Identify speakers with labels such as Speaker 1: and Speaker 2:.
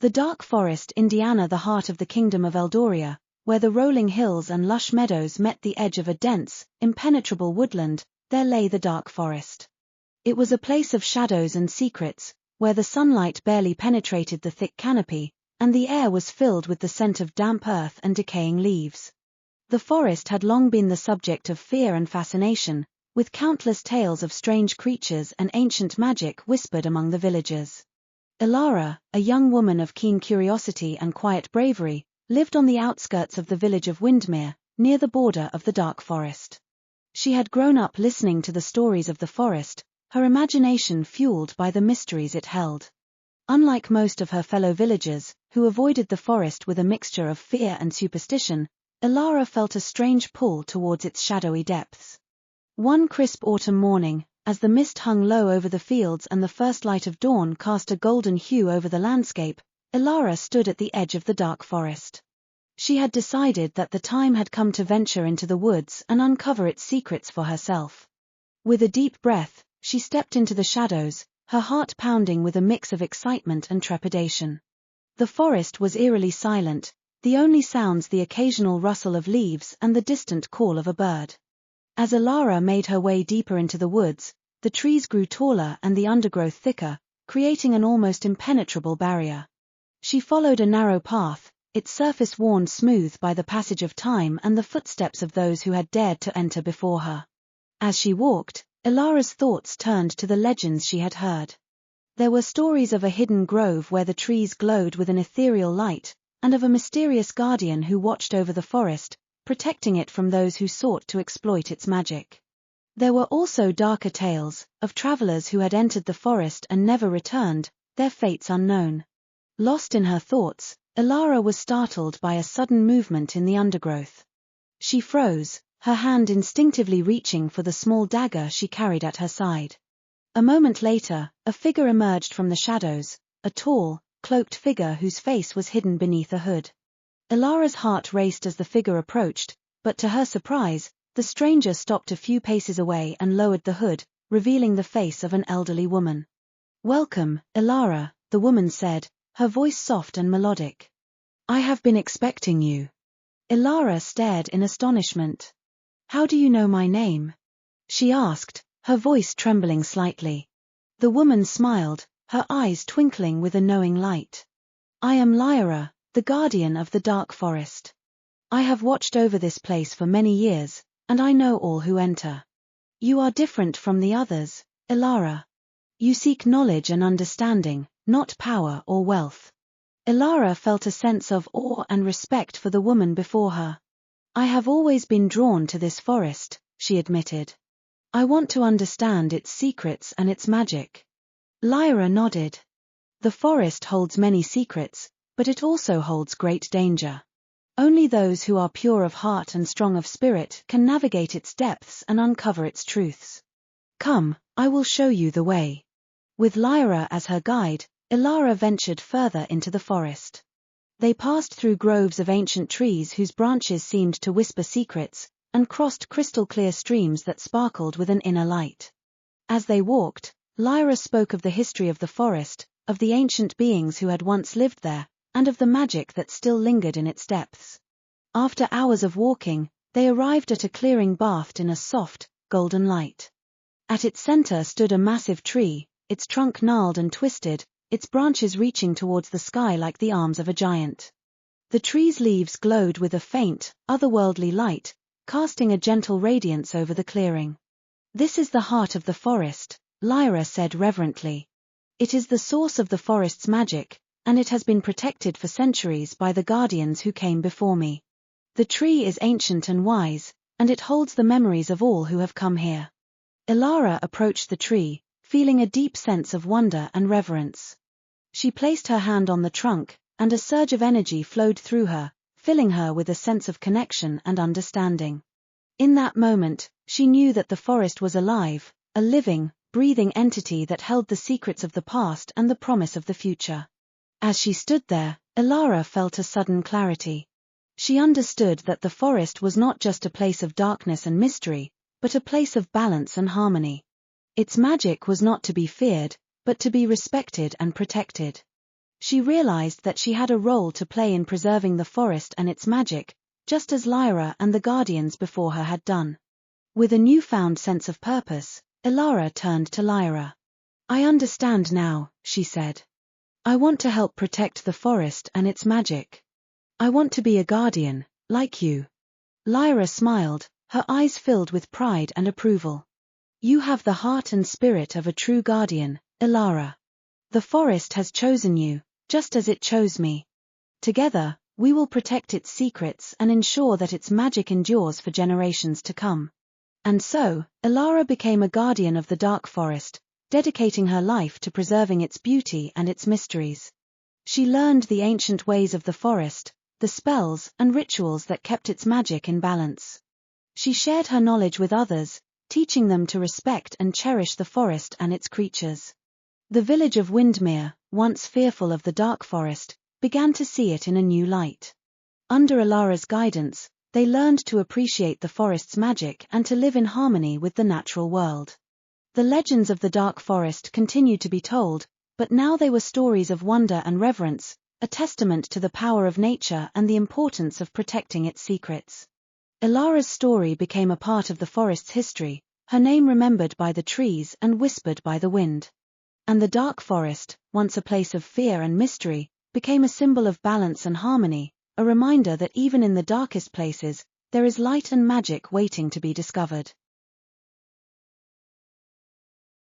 Speaker 1: The dark forest, Indiana, the heart of the kingdom of Eldoria, where the rolling hills and lush meadows met the edge of a dense, impenetrable woodland, there lay the dark forest. It was a place of shadows and secrets, where the sunlight barely penetrated the thick canopy, and the air was filled with the scent of damp earth and decaying leaves. The forest had long been the subject of fear and fascination, with countless tales of strange creatures and ancient magic whispered among the villagers. Elara, a young woman of keen curiosity and quiet bravery, lived on the outskirts of the village of Windmere, near the border of the dark forest. She had grown up listening to the stories of the forest, her imagination fueled by the mysteries it held. Unlike most of her fellow villagers, who avoided the forest with a mixture of fear and superstition, Elara felt a strange pull towards its shadowy depths. One crisp autumn morning, as the mist hung low over the fields and the first light of dawn cast a golden hue over the landscape, Elara stood at the edge of the dark forest. She had decided that the time had come to venture into the woods and uncover its secrets for herself. With a deep breath, she stepped into the shadows, her heart pounding with a mix of excitement and trepidation. The forest was eerily silent, the only sounds the occasional rustle of leaves and the distant call of a bird. As Elara made her way deeper into the woods, the trees grew taller and the undergrowth thicker, creating an almost impenetrable barrier. She followed a narrow path, its surface worn smooth by the passage of time and the footsteps of those who had dared to enter before her. As she walked, Elara's thoughts turned to the legends she had heard. There were stories of a hidden grove where the trees glowed with an ethereal light, and of a mysterious guardian who watched over the forest, protecting it from those who sought to exploit its magic. There were also darker tales, of travelers who had entered the forest and never returned, their fates unknown. Lost in her thoughts, Elara was startled by a sudden movement in the undergrowth. She froze, her hand instinctively reaching for the small dagger she carried at her side. A moment later, a figure emerged from the shadows, a tall, cloaked figure whose face was hidden beneath a hood. Elara's heart raced as the figure approached, but to her surprise, the stranger stopped a few paces away and lowered the hood, revealing the face of an elderly woman. "Welcome, Elara," the woman said, her voice soft and melodic. "I have been expecting you." Elara stared in astonishment. "How do you know my name?" she asked, her voice trembling slightly. The woman smiled, her eyes twinkling with a knowing light. "I am Liora, the guardian of the dark forest. I have watched over this place for many years, and I know all who enter. You are different from the others, Elara. You seek knowledge and understanding, not power or wealth." Elara felt a sense of awe and respect for the woman before her. "I have always been drawn to this forest," she admitted. "I want to understand its secrets and its magic." Liora nodded. "The forest holds many secrets, but it also holds great danger. Only those who are pure of heart and strong of spirit can navigate its depths and uncover its truths. Come, I will show you the way." With Liora as her guide, Elara ventured further into the forest. They passed through groves of ancient trees whose branches seemed to whisper secrets, and crossed crystal-clear streams that sparkled with an inner light. As they walked, Liora spoke of the history of the forest, of the ancient beings who had once lived there, and of the magic that still lingered in its depths. After hours of walking, they arrived at a clearing bathed in a soft, golden light. At its center stood a massive tree, its trunk gnarled and twisted, its branches reaching towards the sky like the arms of a giant. The tree's leaves glowed with a faint, otherworldly light, casting a gentle radiance over the clearing. "This is the heart of the forest," Liora said reverently. "It is the source of the forest's magic, and it has been protected for centuries by the guardians who came before me. The tree is ancient and wise, and it holds the memories of all who have come here." Elara approached the tree, feeling a deep sense of wonder and reverence. She placed her hand on the trunk, and a surge of energy flowed through her, filling her with a sense of connection and understanding. In that moment, she knew that the forest was alive, a living, breathing entity that held the secrets of the past and the promise of the future. As she stood there, Elara felt a sudden clarity. She understood that the forest was not just a place of darkness and mystery, but a place of balance and harmony. Its magic was not to be feared, but to be respected and protected. She realized that she had a role to play in preserving the forest and its magic, just as Liora and the guardians before her had done. With a newfound sense of purpose, Elara turned to Liora. "I understand now," she said. "I want to help protect the forest and its magic. I want to be a guardian, like you." Liora smiled, her eyes filled with pride and approval. "You have the heart and spirit of a true guardian, Elara. The forest has chosen you, just as it chose me. Together, we will protect its secrets and ensure that its magic endures for generations to come." And so, Elara became a guardian of the dark forest, dedicating her life to preserving its beauty and its mysteries. She learned the ancient ways of the forest, the spells and rituals that kept its magic in balance. She shared her knowledge with others, teaching them to respect and cherish the forest and its creatures. The village of Windmere, once fearful of the dark forest, began to see it in a new light. Under Elara's guidance, they learned to appreciate the forest's magic and to live in harmony with the natural world. The legends of the dark forest continued to be told, but now they were stories of wonder and reverence, a testament to the power of nature and the importance of protecting its secrets. Elara's story became a part of the forest's history, her name remembered by the trees and whispered by the wind. And the dark forest, once a place of fear and mystery, became a symbol of balance and harmony, a reminder that even in the darkest places, there is light and magic waiting to be discovered.